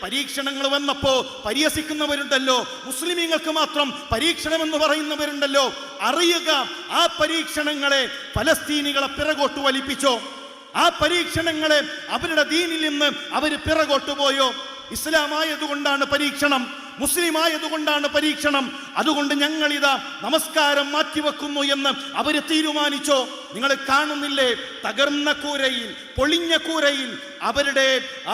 പരീക്ഷണങ്ങൾ വന്നപ്പോ പരിഹസിക്കുന്നവരുണ്ടല്ലോ, മുസ്ലിമീങ്ങൾക്ക് മാത്രം പരീക്ഷണം എന്ന് പറയുന്നവരുണ്ടല്ലോ. അറിയുക, ആ പരീക്ഷണങ്ങളെ ഫലസ്തീനികളെ പിറകോട്ട് വലിപ്പിച്ചോ? ആ പരീക്ഷണങ്ങളെ അവരുടെ ദീനിൽ നിന്ന് അവര് പിറകോട്ട് പോയോ? ഇസ്ലാം ആയതുകൊണ്ടാണ് പരീക്ഷണം, മുസ്ലിം ആയതുകൊണ്ടാണ് പരീക്ഷണം, അതുകൊണ്ട് ഞങ്ങളിതാ നമസ്കാരം മാറ്റിവെക്കുന്നു എന്ന് അവര് തീരുമാനിച്ചോ? നിങ്ങൾ കാണുന്നില്ലേ, തകർന്ന കൂരയിൽ, പൊളിഞ്ഞ കൂരയിൽ അവരുടെ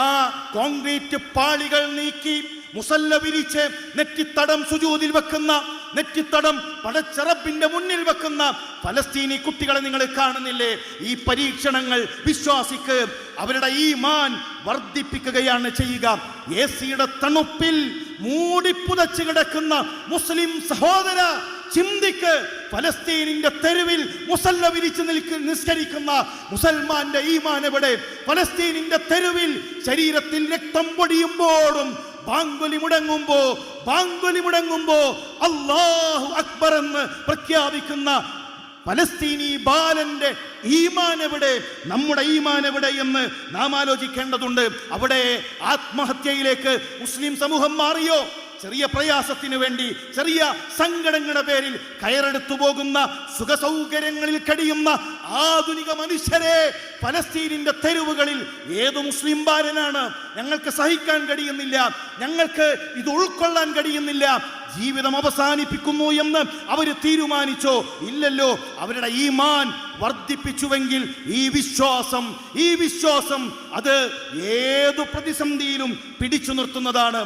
ആ കോൺക്രീറ്റ് പാളികൾ നീക്കി മുസല്ല വിരിച്ച് നെറ്റിത്തടം സുജൂദിൽ വെക്കുന്ന, നെറ്റിത്തടം പടച്ചറബിന്റെ മുന്നിൽ വെക്കുന്ന ഫലസ്തീനി കുട്ടികളെ നിങ്ങൾ കാണുന്നില്ലേ? ഈ പരീക്ഷണങ്ങൾ വിശ്വാസിക്ക് അവരുടെ ഈമാൻ വർദ്ധിപ്പിക്കുകയാണ് ചെയ്യുക. എസിയുടെ തണുപ്പിൽ മൂടിപ്പുതച്ച് കിടക്കുന്ന മുസ്ലിം സഹോദര, ചിന്തിക്ക്. ഫലസ്തീനിന്റെ തെരുവിൽ മുസല്ല വിരിച്ച് നിസ്കരിക്കുന്ന മുസൽമാന്റെ ഈമാൻ എവിടെ? ഫലസ്തീനിന്റെ തെരുവിൽ ശരീരത്തിൽ രക്തം പൊടിയുമ്പോഴും ബാങ്കുലി മുടങ്ങുമ്പോ അല്ലാഹു അക്ബർ എന്ന് പ്രഖ്യാപിക്കുന്ന ഫലസ്തീനി ബാലന്റെ ഈമാൻ എവിടെ? നമ്മുടെ ഈമാൻ എവിടെ എന്ന് നാം ആലോചിക്കേണ്ടതുണ്ട്. അവിടെ ആത്മഹത്യയിലേക്ക് മുസ്ലിം സമൂഹം മാറിയോ? ചെറിയ പ്രയാസത്തിന് വേണ്ടി, ചെറിയ സങ്കടങ്ങളുടെ പേരിൽ കയറെടുത്തു പോകുന്ന, സുഖസൗകര്യങ്ങളിൽ കഴിയുന്ന ആധുനിക മനുഷ്യരെ ഫലസ്തീനിന്റെ തെരുവുകളിൽ ഏത് മുസ്ലിം ബാലനാണ്? ഞങ്ങൾക്ക് സഹിക്കാൻ കഴിയുന്നില്ല, ഞങ്ങൾക്ക് ഇത് ഉൾക്കൊള്ളാൻ കഴിയുന്നില്ല, ജീവിതം അവസാനിപ്പിക്കുന്നു എന്ന് അവര് തീരുമാനിച്ചോ? ഇല്ലല്ലോ. അവരുടെ ഈമാൻ വർദ്ധിപ്പിച്ചുവെങ്കിൽ ഈ വിശ്വാസം അത് ഏതു പ്രതിസന്ധിയിലും പിടിച്ചു നിർത്തുന്നതാണ്.